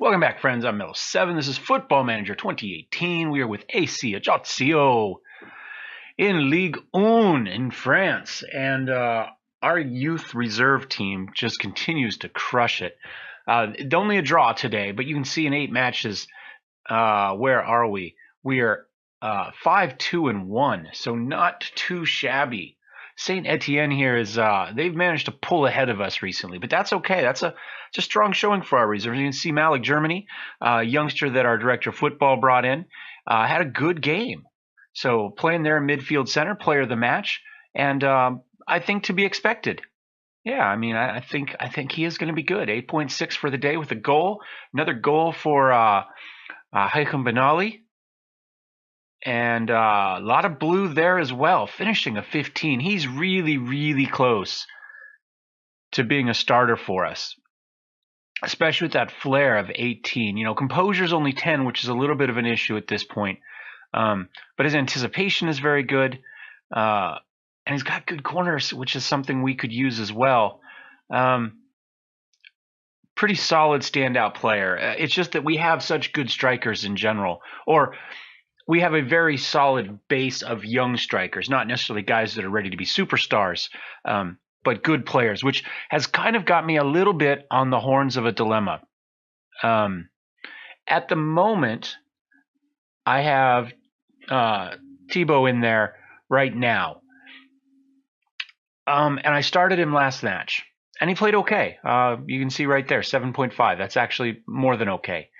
Welcome back, friends. I'm Mellowseven. This is Football Manager 2018. We are with AC Ajaccio in Ligue 1 in France. And our youth reserve team just continues to crush it. Only a draw today, but you can see in 8 matches, where are we? We are 5-2-1, so not too shabby. Saint Etienne here is they've managed to pull ahead of us recently, but that's okay. That's a strong showing for our reserves. You can see Malik Germany, a youngster that our director of football brought in, had a good game. So playing there in midfield center, player of the match, and I think to be expected. Yeah, I mean, I think he is going to be good. 8.6 for the day with a goal. Another goal for Haitham Benali. And a lot of blue there as well, finishing a 15. He's really, really close to being a starter for us, especially with that flair of 18. You know, composure's only 10, which is a little bit of an issue at this point. But his anticipation is very good. And he's got good corners, which is something we could use as well. Pretty solid standout player. It's just that we have such good strikers in general. Or we have a very solid base of young strikers, not necessarily guys that are ready to be superstars, but good players, which has kind of got me a little bit on the horns of a dilemma. At the moment, I have Thibaut in there right now. And I started him last match, and he played okay. You can see right there, 7.5. That's actually more than okay.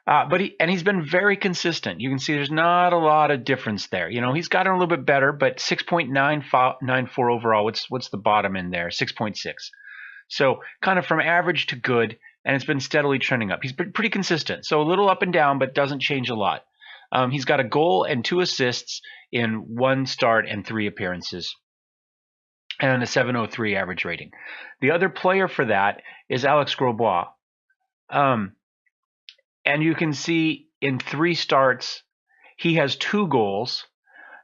But he's been very consistent. You can see there's not a lot of difference there. You know, he's gotten a little bit better, but 6.94 overall. What's the bottom in there? 6.6. So kind of from average to good, and it's been steadily trending up. He's been pretty consistent. So a little up and down, but doesn't change a lot. He's got a goal and 2 assists in 1 start and 3 appearances, and a 7.03 average rating. The other player for that is Alex Grosbois. And you can see in 3 starts, he has 2 goals.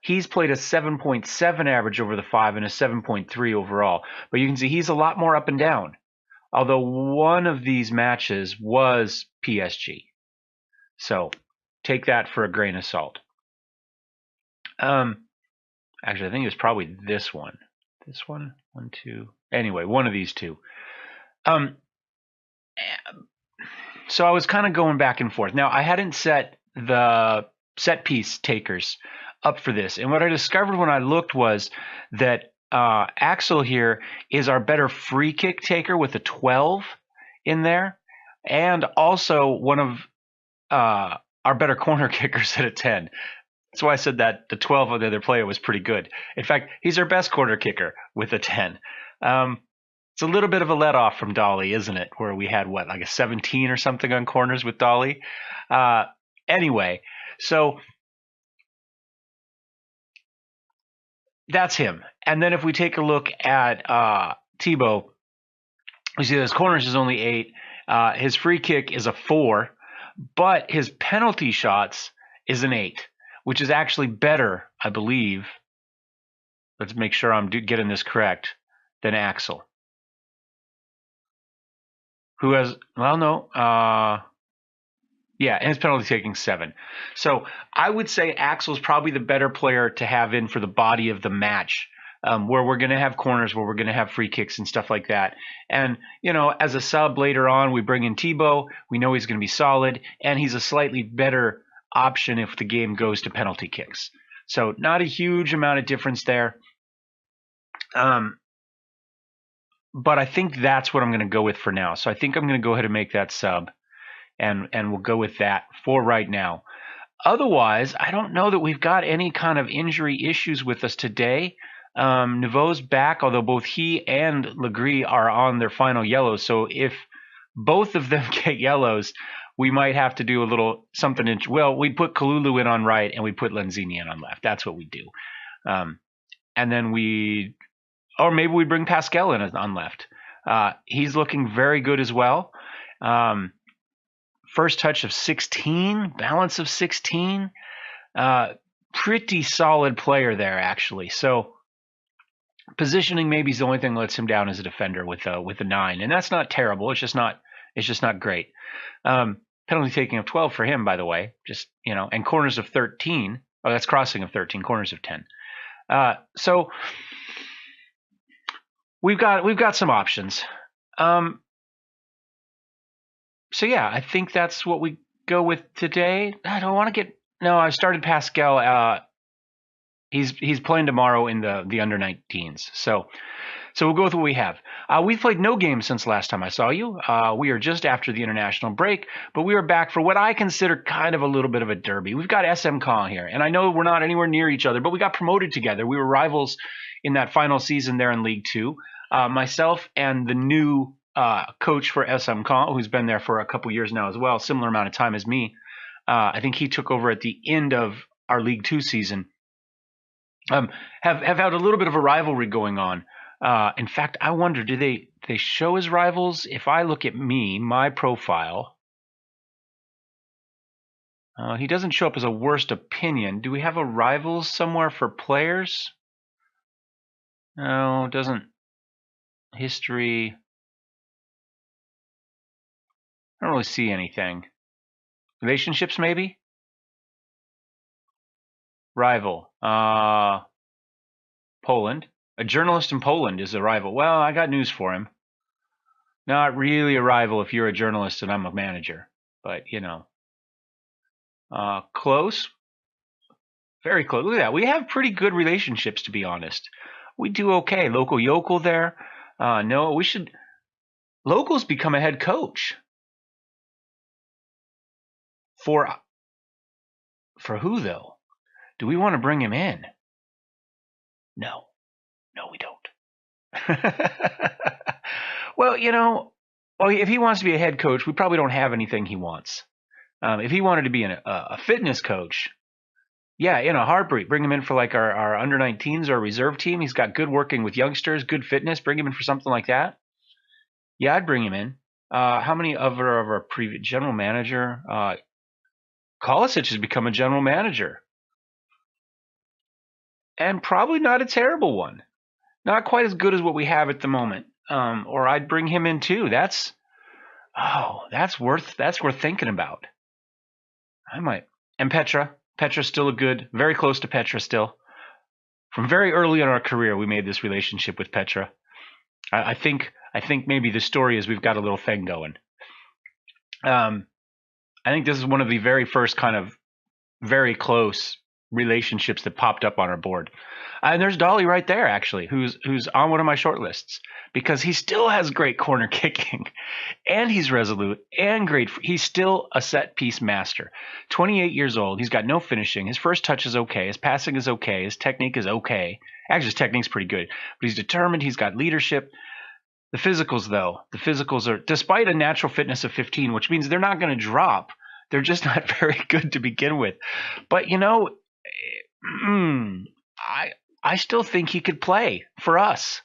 He's played a 7.7 average over the 5 and a 7.3 overall. But you can see he's a lot more up and down. Although one of these matches was PSG. So take that for a grain of salt. Actually, I think it was probably this one. This one? 1, 2. Anyway, one of these 2. So I was kind of going back and forth. Now, I hadn't set the set piece takers up for this. And what I discovered when I looked was that Axel here is our better free kick taker with a 12 in there. And also one of our better corner kickers at a 10. That's why I said that the 12 of the other player was pretty good. In fact, he's our best corner kicker with a 10. It's a little bit of a let off from Dolly, isn't it? Where we had, what, like a 17 or something on corners with Dolly? Anyway, so that's him. And then if we take a look at Thibaut, we see that his corners is only 8. His free kick is a 4, but his penalty shots is an 8, which is actually better, I believe. Let's make sure I'm getting this correct, than Axel. Who has, well, no, yeah, and his penalty taking 7. So I would say Axel's probably the better player to have in for the body of the match, where we're going to have corners, where we're going to have free kicks and stuff like that. And, you know, as a sub later on, we bring in Thibaut. We know he's going to be solid, and he's a slightly better option if the game goes to penalty kicks. So not a huge amount of difference there. But I think that's what I'm going to go with for now. So I think I'm going to go ahead and make that sub, and we'll go with that for right now. Otherwise, I don't know that we've got any kind of injury issues with us today. Nouveau's back, although both he and Legris are on their final yellows. So if both of them get yellows, we might have to do a little something. Well, we put Kalulu in on right, and we put Lenzini in on left. That's what we do. And then or maybe we bring Pascal in on left. He's looking very good as well. First touch of 16, balance of 16. Pretty solid player there, actually. So positioning maybe is the only thing that lets him down as a defender with a 9, and that's not terrible. It's just not great. Penalty taking of 12 for him, by the way. Just, and corners of 13. Oh, that's crossing of 13, corners of 10. So we've got some options. So yeah, I think that's what we go with today. I don't want to get. No, I started Pascal. He's playing tomorrow in the under 19s. So we'll go with what we have. We've played no games since last time I saw you. We are just after the international break, but we are back for what I consider kind of a little bit of a derby. We've got SM Caen here, and I know we're not anywhere near each other, but we got promoted together. We were rivals in that final season there in League Two. Myself and the new coach for SM Caen, who's been there for a couple years now as well, similar amount of time as me. I think he took over at the end of our League Two season. Have had a little bit of a rivalry going on. In fact, I wonder, do they show as rivals? If I look at my profile, he doesn't show up as a worst opinion. Do we have a rivals somewhere for players? No, it doesn't. History. I don't really see anything. Relationships, maybe? Rival. Poland. A journalist in Poland is a rival. Well, I got news for him. Not really a rival if you're a journalist and I'm a manager. But, close. Very close. Look at that. We have pretty good relationships, to be honest. We do okay. Local yokel there. No, we should. Locals become a head coach. For who, though? Do we want to bring him in? No, we don't. Well, if he wants to be a head coach, we probably don't have anything he wants. If he wanted to be a fitness coach, yeah, in a heartbeat, bring him in for like our under 19s or reserve team. He's got good working with youngsters, good fitness. Bring him in for something like that. Yeah, I'd bring him in. How many of our previous general manager? Kolisic has become a general manager. And probably not a terrible one. Not quite as good as what we have at the moment. Or I'd bring him in too. That's worth thinking about. I might. And Petra's still very close to Petra still. From very early in our career, we made this relationship with Petra. I think maybe the story is we've got a little thing going. I think this is one of the very first kind of very close relationships that popped up on our board. And there's Dolly right there, actually, who's on one of my short lists because he still has great corner kicking and he's resolute and great. He's still a set piece master. 28 years old. He's got no finishing. His first touch is okay. His passing is okay. His technique is okay. Actually, his technique's pretty good, but he's determined. He's got leadership. The physicals, though, are, despite a natural fitness of 15, which means they're not going to drop. They're just not very good to begin with. But, I still think he could play for us.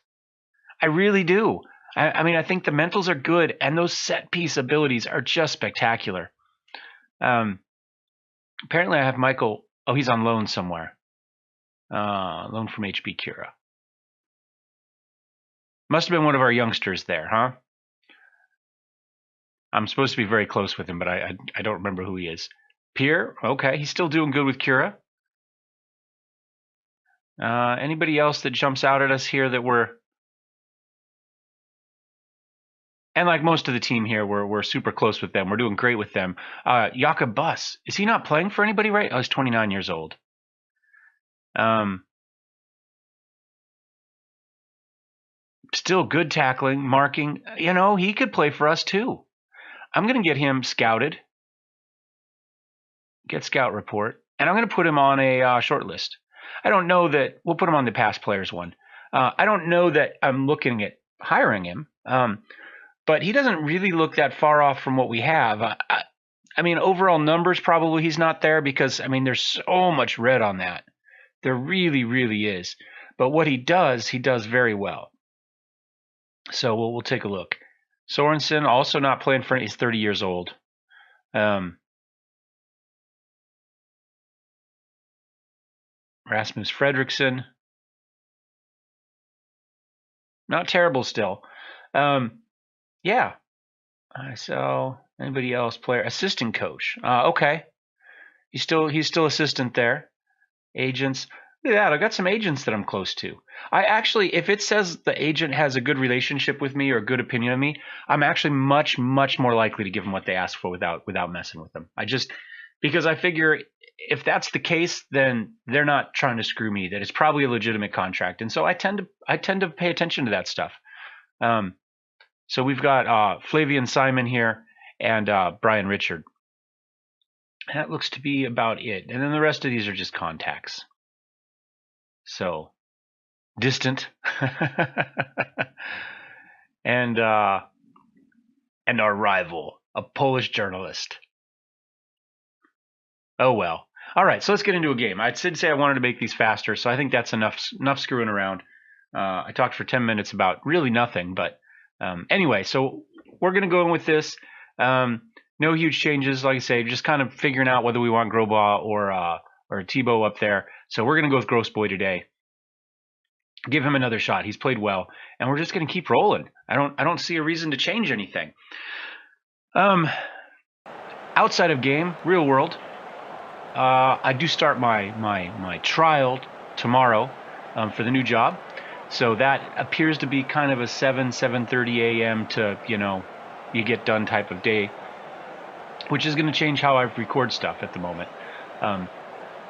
I really do. I think the mentals are good, and those set piece abilities are just spectacular. Apparently, I have Michael. Oh, he's on loan somewhere. Loan from HB Cura. Must have been one of our youngsters there, huh? I'm supposed to be very close with him, but I don't remember who he is. Pierre? Okay, he's still doing good with Cura. Anybody else that jumps out at us here that we're... And like most of the team here, we're super close with them. We're doing great with them. Jakob Buss. Is he not playing for anybody right? Oh, he's 29 years old. Still good tackling, marking. He could play for us too. I'm going to get him scouted. Get scout report. And I'm going to put him on a short list. I don't know that we'll put him on the past players one. I don't know that I'm looking at hiring him. But he doesn't really look that far off from what we have. Overall numbers, probably he's not there because, there's so much red on that. There really, really is. But what he does very well. So we'll take a look. Sorensen, also not playing for, he's 30 years old. Rasmus Fredriksson. Not terrible still. Yeah. So Anybody else? Player, assistant coach. Okay, he's still assistant there. Agents. Look at that. I got some agents that I'm close to. I actually, if it says the agent has a good relationship with me or a good opinion of me, I'm actually much more likely to give them what they ask for without messing with them. Because I figure if that's the case, then they're not trying to screw me. That it's probably a legitimate contract, and so I tend to pay attention to that stuff. So we've got Flavian Simon here and Brian Richard. That looks to be about it, and then the rest of these are just contacts. So distant, and our rival, a Polish journalist. Oh well. All right, so let's get into a game. I did say I wanted to make these faster, so I think that's enough screwing around. I talked for 10 minutes about really nothing, but anyway, so we're going to go in with this. No huge changes, like I say, just kind of figuring out whether we want Grosbois or Thibaut up there. So we're going to go with Grossboy today. Give him another shot. He's played well, and we're just going to keep rolling. I don't see a reason to change anything. Outside of game, real world, I do start my trial tomorrow for the new job. So that appears to be kind of a 7:30 a.m. to, you get done type of day, which is going to change how I record stuff at the moment.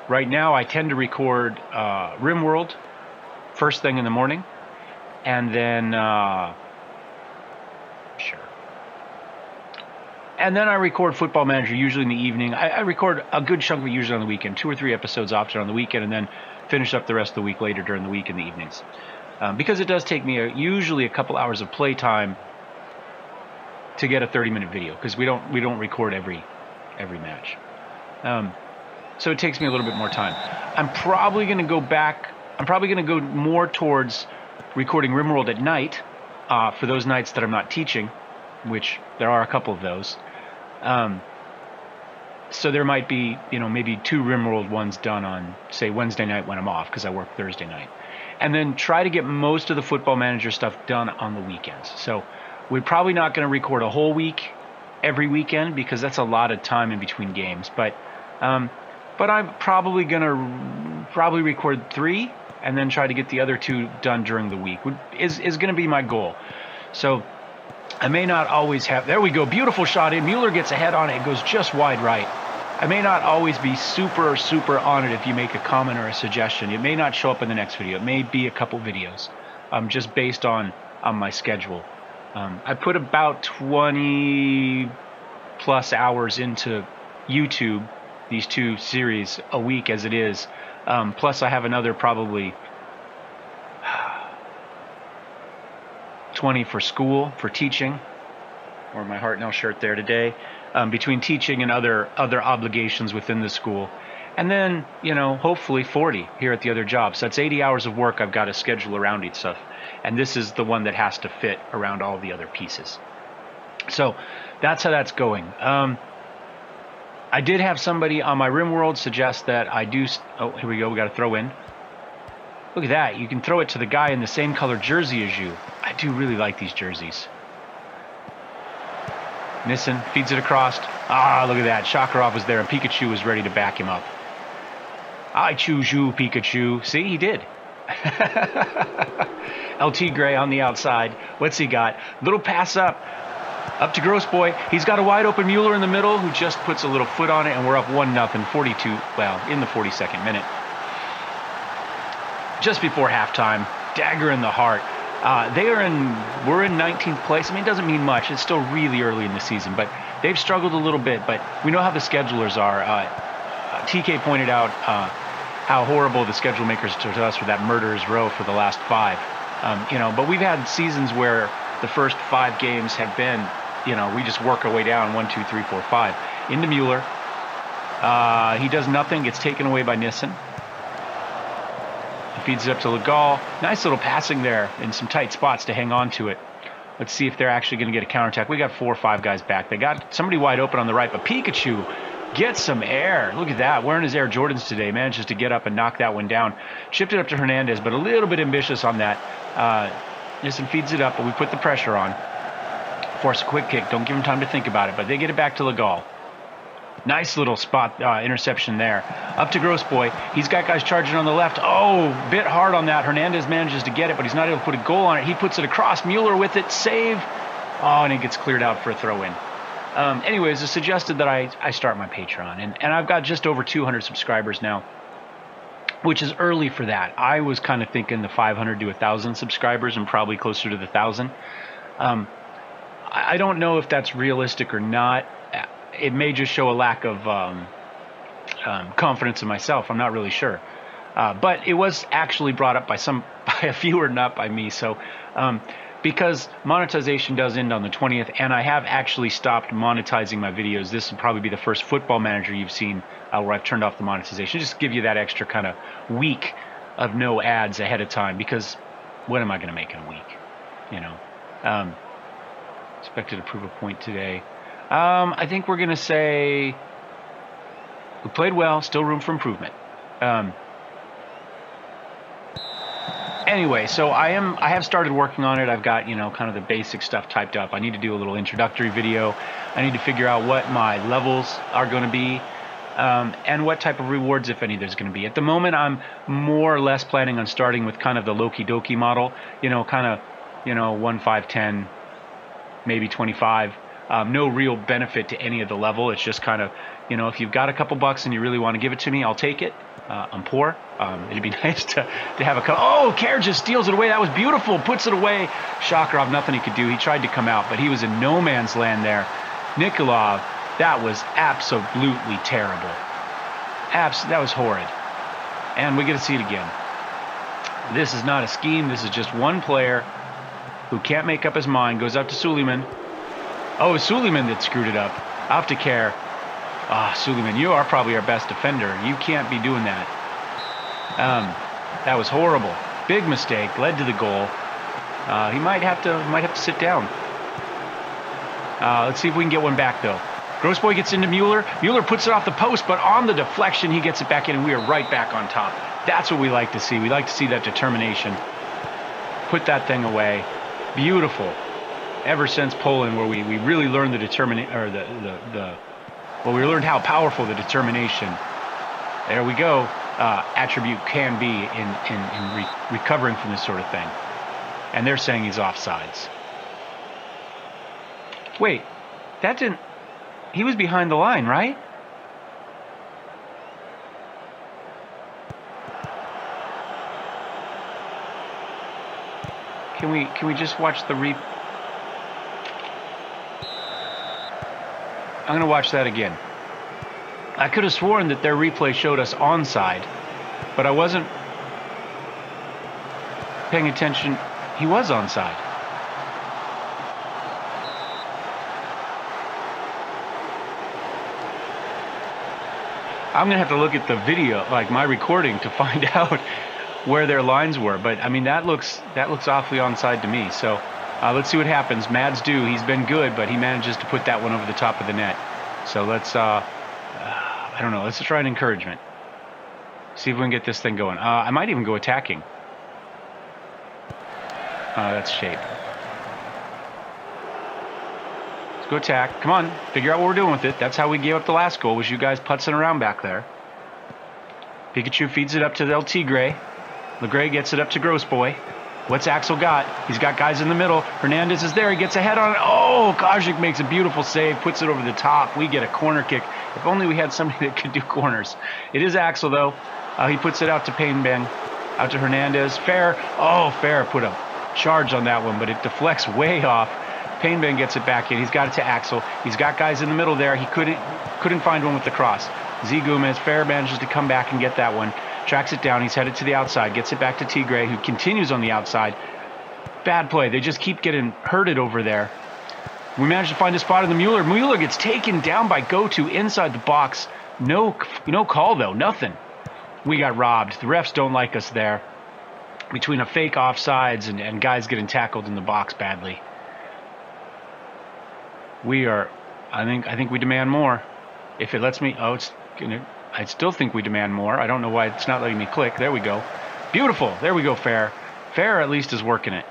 Right now, I tend to record RimWorld first thing in the morning, and then and then I record Football Manager usually in the evening. I record a good chunk of it usually on the weekend, 2 or 3 episodes often on the weekend, and then finish up the rest of the week later during the week in the evenings. Because it does take me usually a couple hours of playtime to get a 30-minute video, because we don't record every match. So it takes me a little bit more time. I'm probably going to go more towards recording RimWorld at night for those nights that I'm not teaching, which there are a couple of those. So there might be, maybe 2 RimWorld ones done on, say, Wednesday night when I'm off, because I work Thursday night. And then try to get most of the Football Manager stuff done on the weekends. So we're probably not going to record a whole week every weekend, because that's a lot of time in between games. But I'm probably going to record 3 and then try to get the other 2 done during the week. Is going to be my goal. So I may not always have... There we go. Beautiful shot in. Mueller gets ahead on it. It goes just wide right. I may not always be super on it if you make a comment or a suggestion. It may not show up in the next video. It may be a couple videos, just based on my schedule. I put about 20 plus hours into YouTube, these 2 series a week as it is. Plus I have another probably 20 for school, for teaching, or my Hartnell shirt there today, between teaching and other obligations within the school. And then, hopefully 40 here at the other job. So that's 80 hours of work I've got to schedule around each stuff. And this is the one that has to fit around all the other pieces. So that's how that's going. I did have somebody on my RimWorld suggest that I do... Oh, here we go. We got to throw in. Look at that. You can throw it to the guy in the same color jersey as you. I do really like these jerseys. Nissen feeds it across. Ah, look at that. Shakarov was there, and Pikachu was ready to back him up. I choose you, Pikachu. See, he did. LT Gray on the outside. What's he got? Little pass up to Grossboy. He's got a wide open Mueller in the middle, who just puts a little foot on it, and we're up 1-0, 42. Well, in the 42nd minute. Just before halftime, dagger in the heart. We're in 19th place. I mean, it doesn't mean much. It's still really early in the season, but they've struggled a little bit. But we know how the schedulers are. TK pointed out how horrible the schedule makers to us for that murderer's row for the last 5. But we've had seasons where the first 5 games have been, we just work our way down 1, 2, 3, 4, 5 into Mueller. He does nothing. Gets taken away by Nissen. Feeds it up to Legal. Nice little passing there in some tight spots to hang on to it. Let's see if they're actually going to get a counterattack. We got 4 or 5 guys back. They got somebody wide open on the right, but Pikachu gets some air. Look at that. Wearing his Air Jordans today. Manages to get up and knock that one down. Shipped it up to Hernandez, but a little bit ambitious on that. Nissen feeds it up, but we put the pressure on. force a quick kick. Don't give him time to think about it. But they get it back to Legal. Nice little spot interception there. Up to Grossboy. He's got guys charging on the left. Oh, bit hard on that. Hernandez manages to get it, but he's not able to put a goal on it. He puts it across. Mueller with it. Save. Oh, and it gets cleared out for a throw-in. Anyways, it suggested that I start my Patreon. And I've got just over 200 subscribers now, which is early for that. I was kind of thinking the 500 to 1,000 subscribers and probably closer to the 1,000. I don't know if that's realistic or not. It may just show a lack of confidence in myself. I'm not really sure. But it was actually brought up by a viewer, not by me. So because monetization does end on the 20th, and I have actually stopped monetizing my videos. This will probably be the first Football Manager you've seen where I've turned off the monetization. Just to give you that extra kind of week of no ads ahead of time, because what am I going to make in a week? You know, expected to prove a point today. I think we're going to say we played well, still room for improvement. Anyway, so I have started working on it. I've got, you know, kind of the basic stuff typed up. I need to do a little introductory video. I need to figure out what my levels are going to be, and what type of rewards, if any, there's going to be. At the moment, I'm more or less planning on starting with kind of the Loki Doki model, you know, kind of, you know, 1, 5, 10, maybe 25. No real benefit to any of the level. It's just kind of, you know, if you've got a couple bucks and you really want to give it to me, I'll take it. I'm poor. It'd be nice to have a couple. Oh, Kerr just steals it away. That was beautiful. Puts it away. Shakarov, nothing he could do. He tried to come out, but he was in no man's land there. Nikolov, that was absolutely terrible. That was horrid. And we get to see it again. This is not a scheme. This is just one player who can't make up his mind. Goes up to Suleiman. Oh, it's Suleiman that screwed it up. Off to Kerr. Suleiman, you are probably our best defender. You can't be doing that. That was horrible. Big mistake. Led to the goal. He might have to sit down. Let's see if we can get one back, though. Grossboy gets into Mueller. Mueller puts it off the post, but on the deflection, he gets it back in, and we are right back on top. That's what we like to see. We like to see that determination. Put that thing away. Beautiful. Ever since Poland, where we really learned we learned how powerful the determination, there we go, attribute can be in recovering from this sort of thing. And they're saying he's offsides. Wait, he was behind the line, right? Can we just watch the I'm going to watch that again. I could have sworn that their replay showed us onside, but I wasn't paying attention. He was onside. I'm going to have to look at the video, like my recording, to find out where their lines were. But, I mean, that looks awfully onside to me. So let's see what happens. Mads Dew, he's been good, but he manages to put that one over the top of the net. So let's, I don't know, let's try an encouragement. See if we can get this thing going. I might even go attacking. That's shape. Let's go attack. Come on, figure out what we're doing with it. That's how we gave up the last goal, was you guys putzing around back there. Pikachu feeds it up to El Tigre. Legray gets it up to Grossboy. What's Axel got? He's got guys in the middle. Hernandez is there. He gets ahead on it. Oh, Kajic makes a beautiful save. Puts it over the top. We get a corner kick. If only we had somebody that could do corners. It is Axel, though. He puts it out to Painbang. Out to Hernandez. Fair. Oh, Fair put a charge on that one, but it deflects way off. Painbang gets it back in. He's got it to Axel. He's got guys in the middle there. He couldn't find one with the cross. Z Gomez. Fair manages to come back and get that one. Tracks it down. He's headed to the outside. Gets it back to Tigre, who continues on the outside. Bad play. They just keep getting hurted over there. We managed to find a spot in the Mueller. Mueller gets taken down by Goto inside the box. No call, though. Nothing. We got robbed. The refs don't like us there. Between a fake offsides and guys getting tackled in the box badly. We are... I think we demand more. If it lets me... Oh, it's gonna... I still think we demand more. I don't know why it's not letting me click. There we go. Beautiful. There we go, Fair. Fair at least is working it.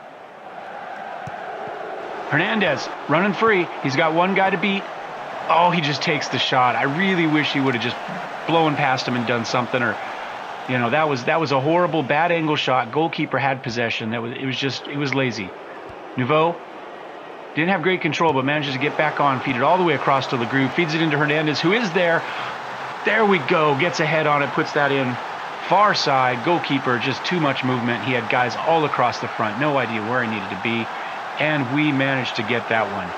Hernandez running free. He's got one guy to beat. Oh, he just takes the shot. I really wish he would have just blown past him and done something, or that was a horrible, bad angle shot. Goalkeeper had possession. It was lazy. Nouveau didn't have great control, but manages to get back on, feed it all the way across to Legrue, feeds it into Hernandez, who is there. There we go. Gets a head on it, puts that in. Far side, goalkeeper, just too much movement. He had guys all across the front, no idea where he needed to be, and we managed to get that one.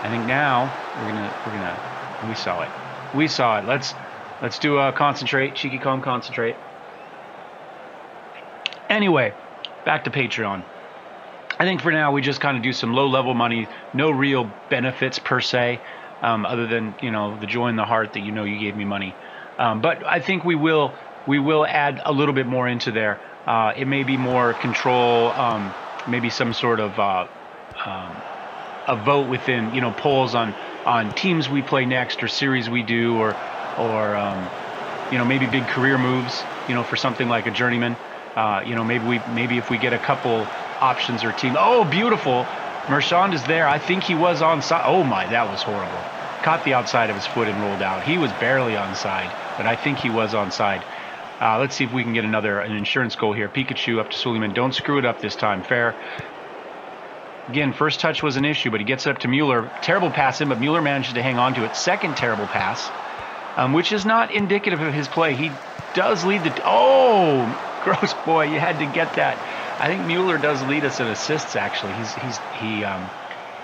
I think now we saw it. Let's do a concentrate, cheeky calm concentrate. Anyway, back to Patreon. I think for now we just kind of do some low-level money, no real benefits per se, other than the joy in the heart that you gave me money. But I think we will add a little bit more into there. It may be more control, maybe some sort of a vote within polls on teams we play next or series we do, or maybe big career moves for something like a Journeyman. Maybe if we get a couple options or team. Oh, beautiful. Marchand is there. I think he was onside. Oh my, that was horrible. Caught the outside of his foot and rolled out. He was barely onside, but I think he was onside. Let's see if we can get an insurance goal here. Pikachu up to Suleiman. Don't screw it up this time. Fair. Again, first touch was an issue, but he gets it up to Mueller. Terrible pass in, but Mueller manages to hang on to it. Second terrible pass, which is not indicative of his play. He does lead the... Oh, gross boy. You had to get that. I think Mueller does lead us in assists, actually.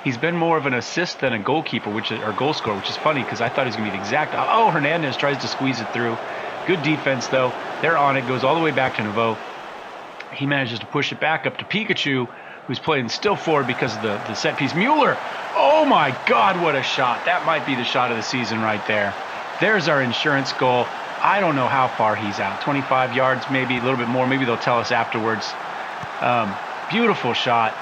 He's been more of an assist than a goalkeeper, or goal scorer, which is funny because I thought he was going to be the exact... Oh, Hernandez tries to squeeze it through. Good defense, though. They're on it. Goes all the way back to Nouveau. He manages to push it back up to Pikachu, who's playing still forward because of the set piece. Mueller! Oh, my God, what a shot. That might be the shot of the season right there. There's our insurance goal. I don't know how far he's out. 25 yards, maybe a little bit more. Maybe they'll tell us afterwards. Beautiful shot.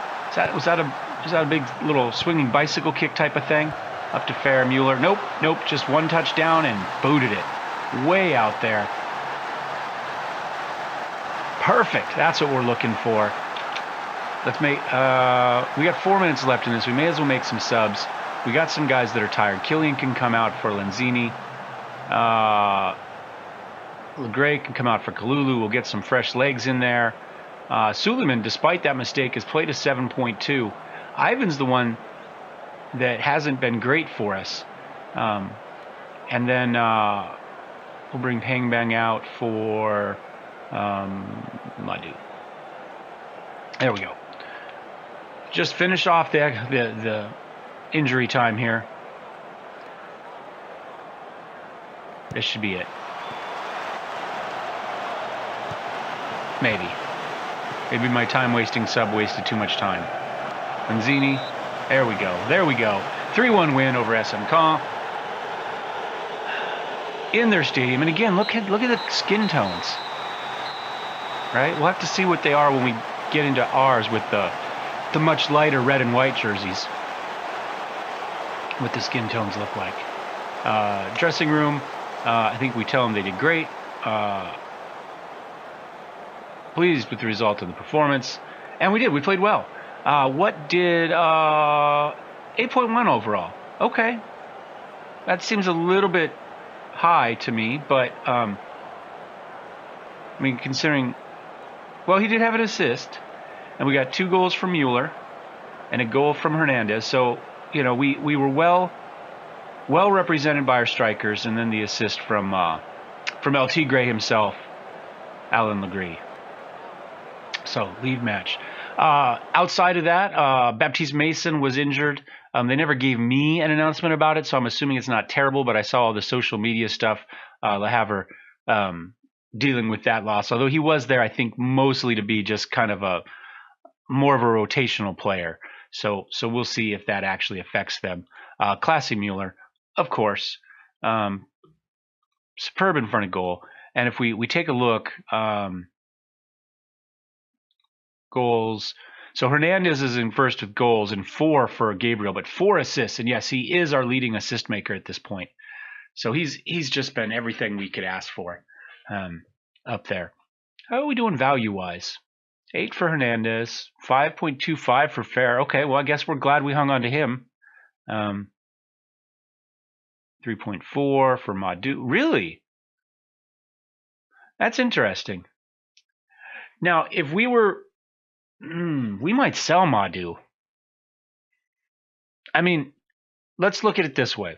Was that a big little swinging bicycle kick type of thing? Up to fair, Mueller. Nope. Just one touchdown and booted it. Way out there. Perfect. That's what we're looking for. Let's make... we got 4 minutes left in this. We may as well make some subs. We got some guys that are tired. Killian can come out for Lenzini. Legray can come out for Kalulu. We'll get some fresh legs in there. Suleiman, despite that mistake, has played a 7.2. Ivan's the one that hasn't been great for us. And then we'll bring Pang Bang out for Madu. There we go. Just finish off the injury time here. This should be it. Maybe my time-wasting sub wasted too much time. Manzini. There we go. 3-1 win over SM Caen. In their stadium. And again, look at the skin tones. Right? We'll have to see what they are when we get into ours with the much lighter red and white jerseys. What the skin tones look like. Dressing room. I think we tell them they did great. Pleased with the result of the performance. And we did. We played well. What did... 8.1 overall. Okay. That seems a little bit high to me, but... I mean, considering... Well, he did have an assist. And we got 2 goals from Mueller. And a goal from Hernandez. So, we were well represented by our strikers. And then the assist from El Tigre himself, Alan Legree. So, lead match. Outside of that, Baptiste Mason was injured. They never gave me an announcement about it, so I'm assuming it's not terrible, but I saw all the social media stuff. Le Havre dealing with that loss. Although he was there, I think, mostly to be just kind of more of a rotational player. So we'll see if that actually affects them. Classy Mueller, of course. Superb in front of goal. And if we take a look... goals. So Hernandez is in first with goals and 4 for Gabriel, but 4 assists. And yes, he is our leading assist maker at this point. So he's just been everything we could ask for up there. How are we doing value-wise? 8 for Hernandez, 5.25 for Fair. Okay, well, I guess we're glad we hung on to him. 3.4 for Madu. Really? That's interesting. Now, if we were, we might sell Madu. I mean, let's look at it this way.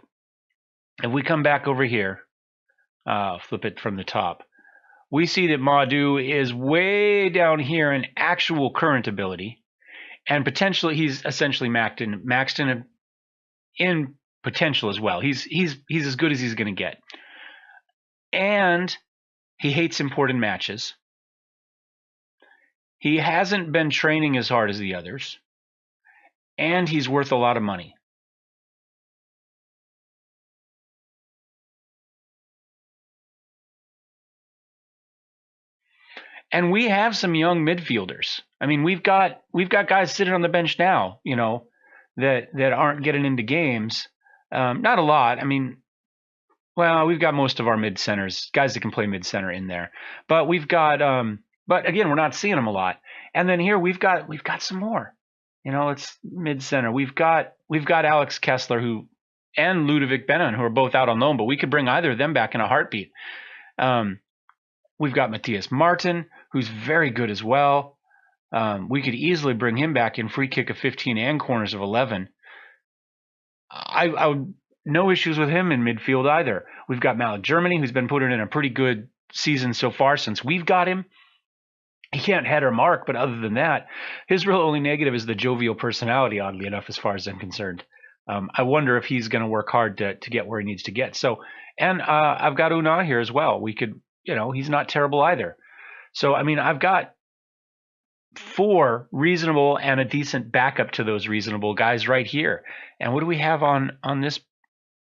If we come back over here, flip it from the top, we see that Madu is way down here in actual current ability, and potentially he's essentially maxed in potential as well. He's as good as he's going to get, and he hates important matches. He hasn't been training as hard as the others, and he's worth a lot of money. And we have some young midfielders. I mean, we've got guys sitting on the bench now, that aren't getting into games. Not a lot. I mean, well, we've got most of our mid centers, guys that can play mid center in there. But we've got, but again, we're not seeing them a lot. And then here we've got some more. It's mid center. We've got Alex Kessler and Ludovic Benon, who are both out on loan, but we could bring either of them back in a heartbeat. We've got Matthias Martin, who's very good as well. We could easily bring him back in free kick of 15 and corners of 11. I would no issues with him in midfield either. We've got Malik Germany, who's been putting in a pretty good season so far since we've got him. He can't head or mark, but other than that, his real only negative is the jovial personality, oddly enough, as far as I'm concerned. I wonder if he's going to work hard to get where he needs to get. So, and I've got Una here as well. We could, he's not terrible either. So, I mean, I've got 4 reasonable and a decent backup to those reasonable guys right here. And what do we have on this?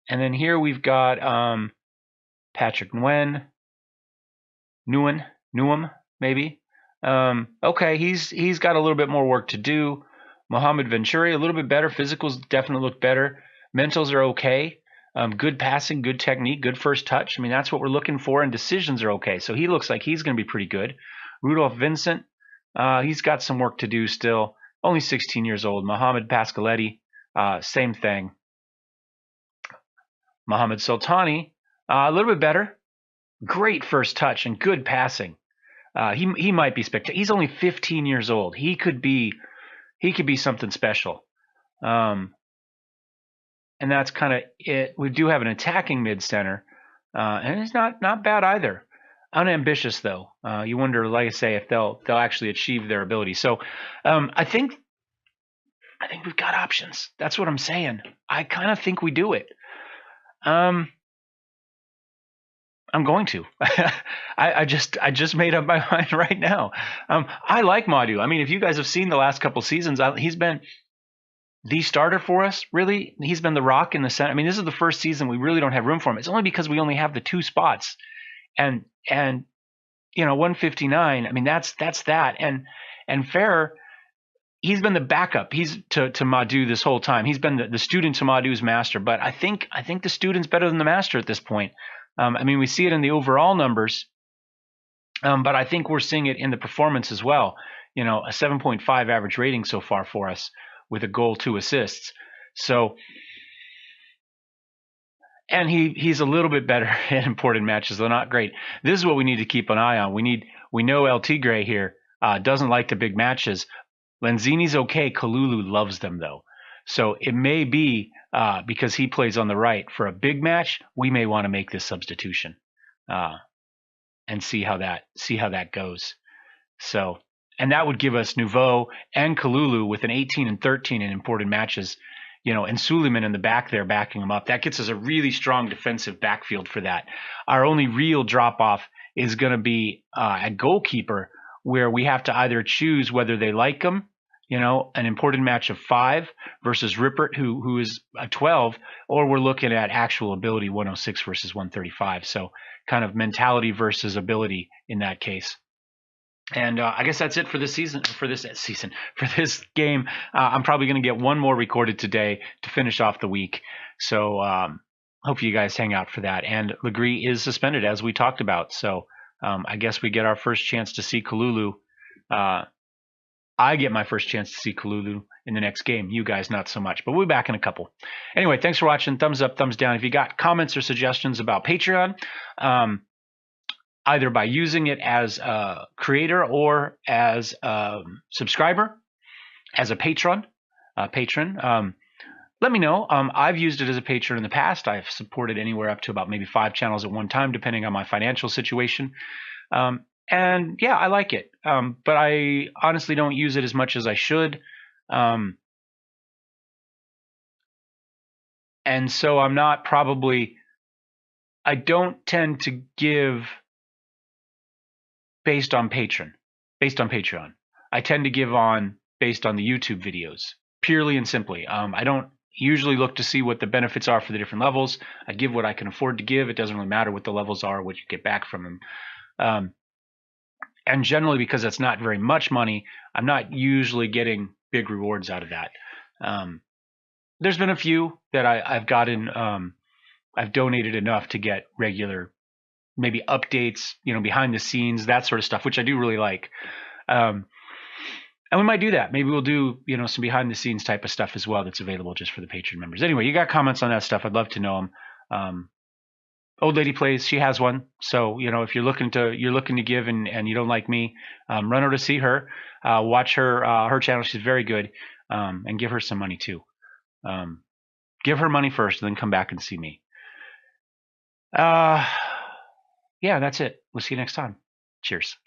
And then here we've got Patrick Nguyen, maybe. Okay, he's got a little bit more work to do. Mohamed Venturi, a little bit better. Physicals definitely look better. Mentals are okay. Good passing, good technique, good first touch. I mean, that's what we're looking for, and decisions are okay. So he looks like he's going to be pretty good. Rudolph Vincent, he's got some work to do still. Only 16 years old. Mohamed Pascaletti, same thing. Mohamed Sultani, a little bit better. Great first touch and good passing. He might be spectacular. He's only 15 years old. He could be something special. And that's kind of it. We do have an attacking mid center, and it's not bad either. Unambitious though. You wonder, like I say, if they'll actually achieve their ability. So I think we've got options. That's what I'm saying. I kind of think we do it. I'm going to. I just made up my mind right now. I like Madu. I mean, if you guys have seen the last couple seasons, he's been the starter for us. Really, he's been the rock in the center. I mean, this is the first season we really don't have room for him. It's only because we only have the 2 spots, and 159. I mean, that's that. And Ferrer, he's been the backup. He's to Madu this whole time. He's been the student to Madu's master. But I think the student's better than the master at this point. I mean, we see it in the overall numbers, but I think we're seeing it in the performance as well. A 7.5 average rating so far for us, with a goal, 2 assists. So, and he's a little bit better in important matches, though not great. This is what we need to keep an eye on. We know El Tigre here doesn't like the big matches. Lanzini's okay. Kalulu loves them though. So it may be because he plays on the right for a big match. We may want to make this substitution and see how that goes. So, and that would give us Nouveau and Kalulu with an 18 and 13 in important matches, and Suleiman in the back there backing him up. That gets us a really strong defensive backfield for that. Our only real drop off is going to be at goalkeeper, where we have to either choose whether they like him, an important match of 5 versus Rippert, who is a 12, or we're looking at actual ability, 106 versus 135. So kind of mentality versus ability in that case. And I guess that's it for this game. I'm probably going to get one more recorded today to finish off the week. So hope you guys hang out for that. And Legree is suspended, as we talked about. So I guess we get our first chance to see Kalulu I get my first chance to see Kalulu in the next game. You guys, not so much. But we'll be back in a couple. Anyway, thanks for watching. Thumbs up, thumbs down. If you got comments or suggestions about Patreon, either by using it as a creator or as a subscriber, as a patron, let me know. I've used it as a patron in the past. I've supported anywhere up to about maybe 5 channels at one time, depending on my financial situation. And yeah, I like it. But I honestly don't use it as much as I should. And so I'm not probably, I don't tend to give based on Patreon. I tend to give on based on the YouTube videos, purely and simply. I don't usually look to see what the benefits are for the different levels. I give what I can afford to give. It doesn't really matter what the levels are, what you get back from them. And generally, because that's not very much money, I'm not usually getting big rewards out of that. There's been a few that I've gotten. I've donated enough to get regular, maybe updates, behind the scenes, that sort of stuff, which I do really like. And we might do that. Maybe we'll do, some behind the scenes type of stuff as well that's available just for the Patreon members. Anyway, you got comments on that stuff? I'd love to know them. Old Lady Plays, she has one. So, if you're looking to give and you don't like me, run over to see her, watch her channel. She's very good. And give her some money too. Give her money first and then come back and see me. Yeah, that's it. We'll see you next time. Cheers.